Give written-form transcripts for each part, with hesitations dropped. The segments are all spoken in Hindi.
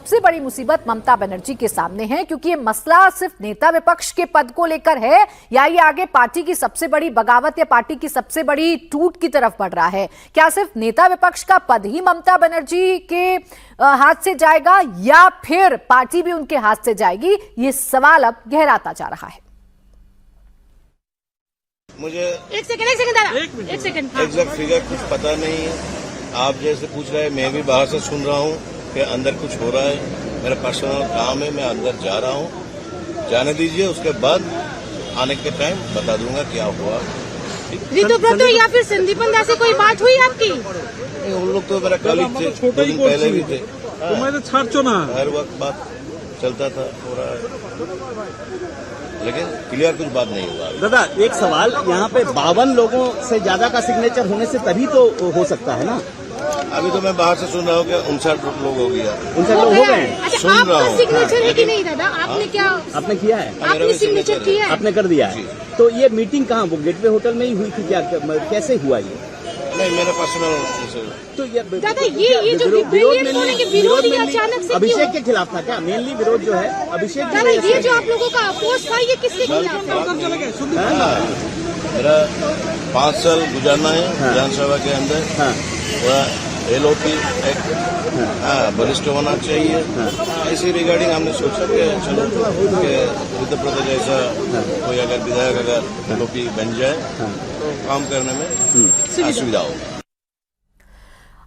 सबसे बड़ी मुसीबत ममता बनर्जी के सामने है, क्योंकि ये मसला सिर्फ नेता विपक्ष के पद को लेकर है या ये आगे पार्टी की सबसे बड़ी बगावत या पार्टी की सबसे बड़ी टूट की तरफ बढ़ रहा है। क्या सिर्फ नेता विपक्ष का पद ही ममता बनर्जी के हाथ से जाएगा या फिर पार्टी भी उनके हाथ से जाएगी, ये सवाल अब गहराता जा रहा है। मुझे एक सेकंड एग्जैक्ट फिगर कुछ पता नहीं है। आप जैसे पूछ रहे हैं, मैं भी बाहर से सुन रहा हूँ कि अंदर कुछ हो रहा है। मेरा पर्सनल काम है, मैं अंदर जा रहा हूँ, जाने दीजिए, उसके बाद आने के टाइम बता दूंगा क्या हुआ। ऋतुव्रत या फिर संदीपन से कोई बात हुई आपकी? उन लोग तो मेरा कलीग थे, 2 दिन पहले भी थे। हर वक्त बात चलता था, हो रहा है, लेकिन क्लियर कुछ बात नहीं हुआ। दादा एक सवाल, यहाँ पे 52 लोगों से ज्यादा का सिग्नेचर होने से तभी तो हो सकता है ना? अभी तो मैं बाहर से सुन रहा हूँ कि 59 लोग हो गया। 59 लोग हो गए। सुन रहा हूँ। सिग्नेचर है कि नहीं दादा? आपने क्या आपने किया है? आपने सिग्नेचर किया है? आपने कर दिया है। तो ये मीटिंग कहाँ, वो गेटवे होटल में ही हुई थी क्या, कैसे हुआ ये? नहीं, मेरा पर्सनल। तो दादा ये जो विरोध अचानक से अभिषेक के खिलाफ था क्या? मेनली विरोध जो है अभिषेक दादा, ये जो आप लोगों का अपोज था, ये किसके खिलाफ था? मेरा 5 साल गुजारना है विधानसभा के अंदर। थोड़ा LOP बलिष्ठ होना चाहिए। इसी रिगार्डिंग हमने सोचा कि चलो ऋतुव्रत जैसा कोई अगर विधायक अगर LOP बन जाए तो काम करने में असुविधा हो।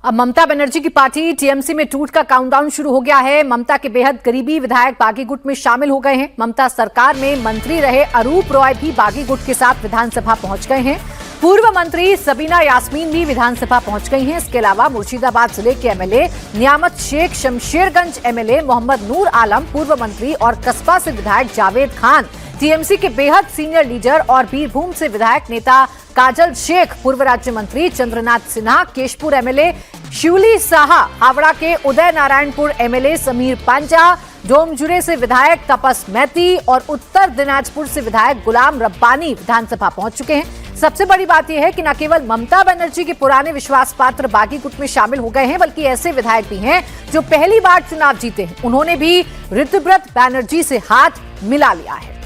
अब ममता बनर्जी की पार्टी टीएमसी में टूट का काउंटडाउन शुरू हो गया है। ममता के बेहद करीबी विधायक बागी गुट में शामिल हो गए हैं। ममता सरकार में मंत्री रहे अरूप रॉय भी बागी गुट के साथ विधानसभा पहुंच गए हैं। पूर्व मंत्री सबीना यास्मीन भी विधानसभा पहुंच गई हैं। इसके अलावा मुर्शिदाबाद जिले के MLA नियामत शेख, शमशेरगंज MLA मोहम्मद नूर आलम, पूर्व मंत्री और कस्बा से विधायक जावेद खान, टीएमसी के बेहद सीनियर लीडर और बीरभूम से विधायक नेता काजल शेख, पूर्व राज्य मंत्री चंद्रनाथ सिन्हा, केशपुर MLA शिवली साहा, हावड़ा के उदय नारायणपुर MLA समीर पांजा, डोमजुरे से विधायक तपस मैती और उत्तर दिनाजपुर से विधायक गुलाम रब्बानी विधानसभा पहुंच चुके हैं। सबसे बड़ी बात यह है कि न केवल ममता बनर्जी के पुराने विश्वास पात्र बागी गुट में शामिल हो गए हैं, बल्कि ऐसे विधायक भी हैं जो पहली बार चुनाव जीते हैं। उन्होंने भी ऋतुव्रत बनर्जी से हाथ मिला लिया है।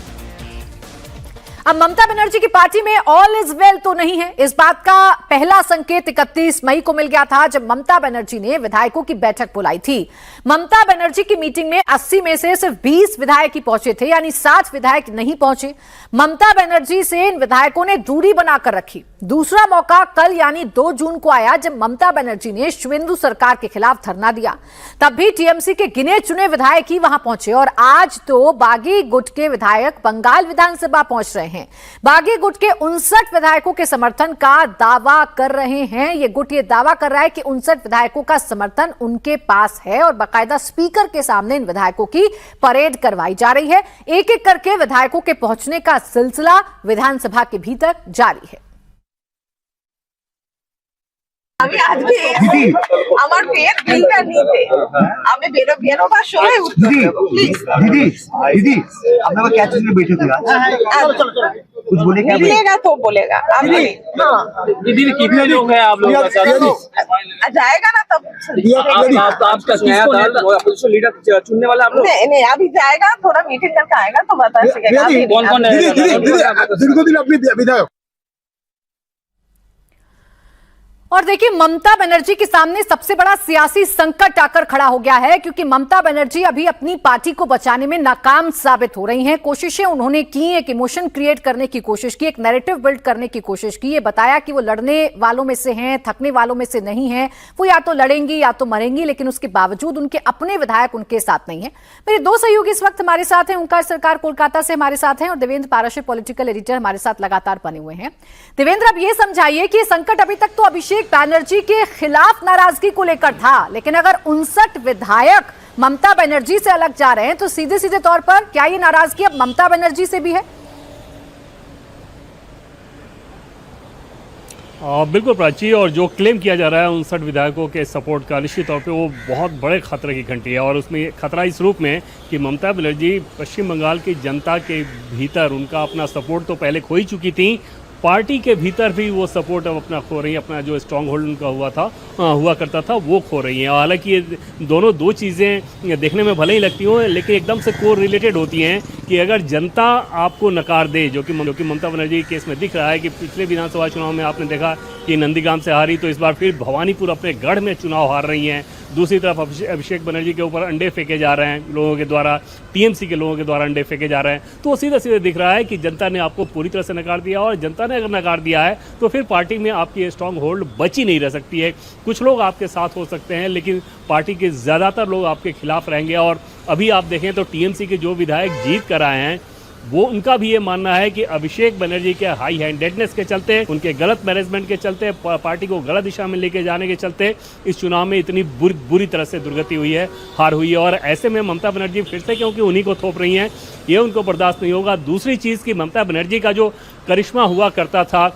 अब ममता बनर्जी की पार्टी में ऑल इज वेल तो नहीं है, इस बात का पहला संकेत 31 मई को मिल गया था, जब ममता बनर्जी ने विधायकों की बैठक बुलाई थी। ममता बनर्जी की मीटिंग में 80 में से सिर्फ 20 विधायक ही पहुंचे थे, यानी 60 विधायक नहीं पहुंचे। ममता बनर्जी से इन विधायकों ने दूरी बनाकर रखी। दूसरा मौका कल यानी 2 जून को आया, जब ममता बनर्जी ने शुवेंदु सरकार के खिलाफ धरना दिया। तब भी टीएमसी के गिने चुने विधायक ही वहां पहुंचे और आज तो बागी गुट के विधायक बंगाल विधानसभा पहुंच रहे हैं। बागी गुट के 59 विधायकों के समर्थन का दावा कर रहे हैं। ये गुट ये दावा कर रहा है कि 59 विधायकों का समर्थन उनके पास है और बाकायदा स्पीकर के सामने इन विधायकों की परेड करवाई जा रही है। एक एक करके विधायकों के पहुंचने का सिलसिला विधानसभा के भीतर जारी है। আমি আজকে আমার পেট দিলটা নিতে আমি বেরোবার সময় উত্তর দেব প্লিজ। दीदी आपने क्या चीज में बैठे थे आज? कुछ बोले क्या? मिलेगा तो बोलेगा। दीदी कितने लोग हैं आप लोगों का साथ? जाएगा ना तब आपका नया दल अपोजिशन लीडर चुनने वाला आप लोग? नहीं अभी जाएगा, थोड़ा मीटिंग करके आएगा तो बता सकेगा कौन कौन है दीदी अपनी विधायक। और देखिए, ममता बनर्जी के सामने सबसे बड़ा सियासी संकट आकर खड़ा हो गया है, क्योंकि ममता बनर्जी अभी अपनी पार्टी को बचाने में नाकाम साबित हो रही हैं। कोशिशें उन्होंने की, एक इमोशन क्रिएट करने की कोशिश की, एक नैरेटिव बिल्ड करने की कोशिश की, ये बताया कि वो लड़ने वालों में से हैं, थकने वालों में से नहीं है, वो या तो लड़ेंगी या तो मरेंगी, लेकिन उसके बावजूद उनके अपने विधायक उनके साथ नहीं है। मेरे 2 सहयोगी इस वक्त हमारे साथ हैं। ओंकार सरकार कोलकाता से हमारे साथ हैं और देवेंद्र पाराशर पॉलिटिकल एडिटर हमारे साथ लगातार बने हुए हैं। देवेंद्र, अब ये समझाइए कि संकट अभी तक तो अभिषेक बनर्जी के खिलाफ नाराजगी को लेकर था, लेकिन अगर 59 विधायक ममता बनर्जी से अलग जा रहे हैं तो सीधे सीधे तौर पर क्या ये नाराजगी अब ममता बनर्जी से भी है? बिल्कुल प्राची, और जो क्लेम किया जा रहा है 59 विधायकों के सपोर्ट का, निश्चित तौर पे वो बहुत बड़े खतरे की घंटी है। और उसमें खतरा इस रूप में कि ममता बनर्जी पश्चिम बंगाल की जनता के भीतर उनका अपना सपोर्ट तो पहले खो ही चुकी थी, पार्टी के भीतर भी वो सपोर्ट अब अपना खो रही है, अपना जो स्ट्रॉन्ग होल्ड उनका हुआ करता था वो खो रही है। हालांकि ये दोनों दो चीज़ें देखने में भले ही लगती हों, लेकिन एकदम से को रिलेटेड होती हैं कि अगर जनता आपको नकार दे, जो कि ममता बनर्जी के केस में दिख रहा है कि पिछले विधानसभा चुनाव में आपने देखा कि नंदीग्राम से हारी, तो इस बार फिर भवानीपुर अपने गढ़ में चुनाव हार रही हैं। दूसरी तरफ अभिषेक बनर्जी के ऊपर अंडे फेंके जा रहे हैं लोगों के द्वारा, टीएमसी के लोगों के द्वारा अंडे फेंके जा रहे हैं। तो सीधा सीधा दिख रहा है कि जनता ने आपको पूरी तरह से नकार दिया, और जनता ने अगर नकार दिया है तो फिर पार्टी में आपकी स्ट्रांग होल्ड बची नहीं रह सकती है। कुछ लोग आपके साथ हो सकते हैं, लेकिन पार्टी के ज़्यादातर लोग आपके खिलाफ रहेंगे। और अभी आप देखें तो टीएमसी के जो विधायक जीत कर आए हैं, वो उनका भी ये मानना है कि अभिषेक बनर्जी के हाई हैंडेडनेस के चलते, उनके गलत मैनेजमेंट के चलते, पार्टी को गलत दिशा में लेके जाने के चलते इस चुनाव में इतनी बुरी तरह से दुर्गति हुई है, हार हुई है। और ऐसे में ममता बनर्जी फिर से क्योंकि उन्हीं को थोप रही हैं, ये उनको बर्दाश्त नहीं होगा। दूसरी चीज़ कि ममता बनर्जी का जो करिश्मा हुआ करता था,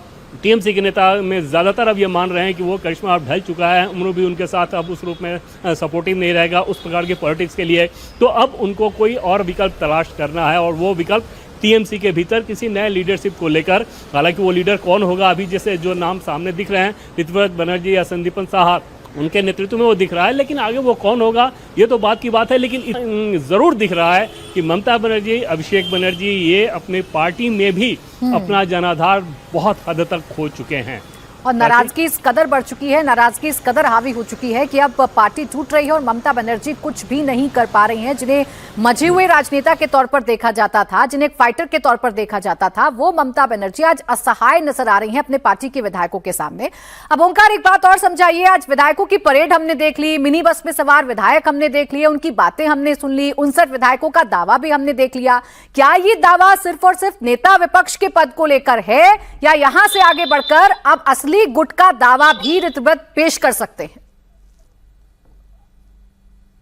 टीएमसी के नेता में ज़्यादातर अब ये मान रहे हैं कि वो करिश्मा अब ढल चुका है, उम्र भी उनके साथ अब उस रूप में सपोर्टिव नहीं रहेगा उस प्रकार के पॉलिटिक्स के लिए। तो अब उनको कोई और विकल्प तलाश करना है, और वो विकल्प टीएमसी के भीतर किसी नए लीडरशिप को लेकर। हालांकि वो लीडर कौन होगा, अभी जैसे जो नाम सामने दिख रहे हैं ऋतुव्रत बनर्जी या संदीपन साहा, उनके नेतृत्व में वो दिख रहा है, लेकिन आगे वो कौन होगा ये तो बात की बात है। लेकिन ज़रूर दिख रहा है कि ममता बनर्जी, अभिषेक बनर्जी ये अपने पार्टी में भी अपना जनाधार बहुत हद तक खो चुके हैं, और नाराजगी इस कदर बढ़ चुकी है, नाराजगी इस कदर हावी हो चुकी है कि अब पार्टी टूट रही है और ममता बनर्जी कुछ भी नहीं कर पा रही हैं। जिन्हें मजे हुए राजनेता के तौर पर देखा जाता था, जिन्हें फाइटर के तौर पर देखा जाता था, वो ममता बनर्जी आज असहाय नजर आ रही हैं अपने पार्टी के विधायकों के सामने। अब ओंकार एक बात और समझाइए, आज विधायकों की परेड हमने देख ली, मिनी बस में सवार विधायक हमने देख लिए, उनकी बातें हमने सुन ली, 59 विधायकों का दावा भी हमने देख लिया। क्या ये दावा सिर्फ और सिर्फ नेता विपक्ष के पद को लेकर है, या यहां से आगे बढ़कर अब असली गुट का दावा भी ऋतुव्रत पेश कर सकते हैं?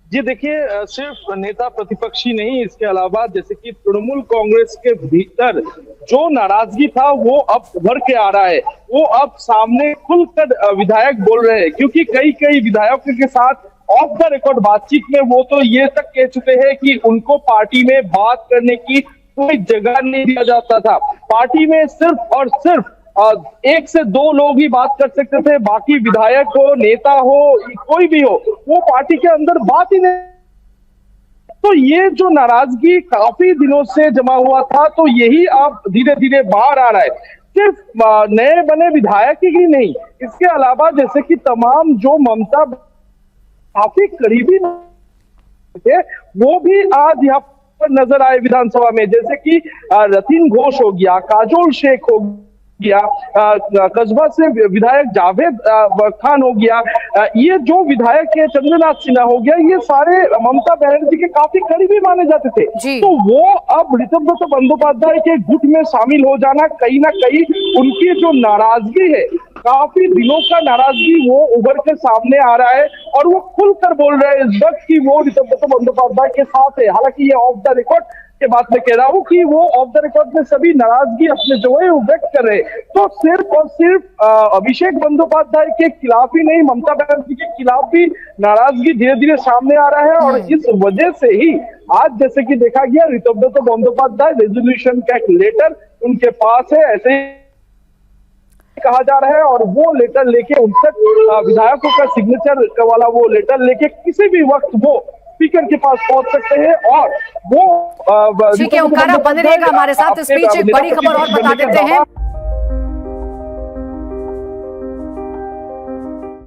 जी देखिए, सिर्फ नेता प्रतिपक्षी नहीं, इसके अलावा जैसे कि तृणमूल कांग्रेस के भीतर जो नाराजगी था वो अब उभर के आ रहा है। वो अब सामने खुलकर विधायक बोल रहे हैं, क्योंकि कई विधायकों के साथ ऑफ द रिकॉर्ड बातचीत में वो तो ये तक कह चुके हैं कि उनको पार्टी में बात करने की कोई जगह नहीं दिया जाता था। पार्टी में सिर्फ और सिर्फ 1 से 2 लोग ही बात कर सकते थे, बाकी विधायक हो, नेता हो, कोई भी हो, वो पार्टी के अंदर बात ही नहीं। तो ये जो नाराजगी काफी दिनों से जमा हुआ था, तो यही अब धीरे धीरे बाहर आ रहा है। सिर्फ नए बने विधायक ही नहीं, इसके अलावा जैसे कि तमाम जो ममता काफी करीबी थे, वो भी आज यहाँ पर नजर आए विधानसभा में। जैसे कि रतीन घोष हो गया, काजोल शेख हो गया, कस्बा से विधायक जावेद खान हो गया, ये जो विधायक है चंद्रनाथ सिन्हा हो गया, ये सारे ममता बनर्जी के काफी करीबी माने जाते थे। तो वो अब ऋतुव्रत बंदोपाध्याय के गुट में शामिल हो जाना, कहीं ना कहीं उनकी जो नाराजगी है, काफी दिनों का नाराजगी, वो उभर के सामने आ रहा है, और वो खुलकर बोल रहे हैं इस वक्त कि वो ऋतुव्रत बंदोपाध्याय के साथ है। हालांकि ये ऑफ द रिकॉर्ड के बात में कह रहा हूँ कि वो ऑफ द रिकॉर्ड में सभी नाराजगी अपने जो है व्यक्त कर रहे हैं। तो सिर्फ और सिर्फ अभिषेक बंदोपाध्याय के खिलाफ ही नहीं, ममता बनर्जी के खिलाफ भी नाराजगी धीरे धीरे सामने आ रहा है, और इस वजह से ही आज जैसे कि देखा गया, ऋतुव्रत बंदोपाध्याय रेजोल्यूशन का एक लेटर उनके पास है, ऐसे ही कहा जा रहा है, और वो लेटर लेके 59 विधायकों का सिग्नेचर वाला वो लेटर लेके किसी भी वक्त वो स्पीकर के पास पहुंच सकते हैं। और वो ठीक है, ओंकार बने रहेगा हमारे साथ। इस बीच एक बड़ी खबर और बता देते हैं।